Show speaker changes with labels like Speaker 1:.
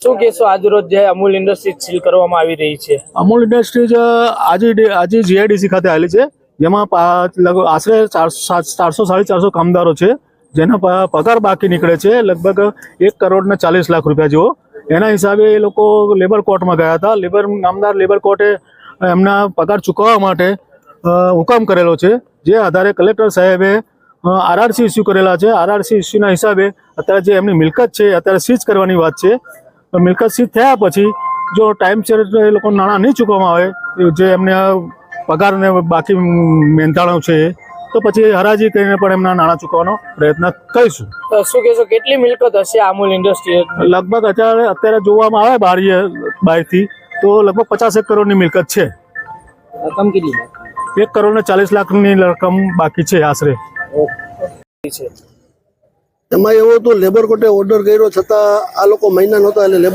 Speaker 1: શું કહેશો આજરોજ જે અમૂલ ઇન્ડસ્ટ્રીઝ સીલ કરવામાં આવી રહી છે?
Speaker 2: અમૂલ ઇન્ડસ્ટ્રીઝ આજે જીઆઈડીસી ખાતે આવેલી છે, જેમાં આશરે 400-450 કામદારો છે, જેના પગાર બાકી નીકળે છે લગભગ 1,40,00,000 રૂપિયા જેવો. એના હિસાબે એ લોકો લેબર કોર્ટમાં ગયા હતા. નામદાર લેબર કોર્ટે એમના પગાર ચૂકવવા માટે હુકમ કરેલો છે, જે આધારે કલેક્ટર સાહેબે આરઆરસી ઇસ્યુ કરેલા છે. આરઆરસી ઇસ્યુના હિસાબે અત્યારે જે એમની મિલકત છે અત્યારે સીઝ કરવાની વાત છે. મિલકત સીઝ થયા પછી જો ટાઈમસર એ લોકો નાણાં નહીં ચૂકવવામાં આવે, જે એમને પગારને બાકી મહેનતાણું છે, તો પછી હરાજી કરીને પણ એમના નાણાં ચૂકવવાનો પ્રયત્ન કરીશું.
Speaker 1: તો શું કહેશો, કેટલી મિલકત હશે અમૂલ ઇન્ડસ્ટ્રી?
Speaker 2: લગભગ અત્યારે જોવામાં આવે બહારથી તો લગભગ 50 કરોડની મિલકત છે.
Speaker 1: રકમ કેટલી?
Speaker 2: 1,40,00,000ની રકમ બાકી છે આશરે.
Speaker 3: એમાં એવું હતું, લેબર કોર્ટે ઓર્ડર કર્યો છતાં આ લોકો મહિના નહોતા એટલે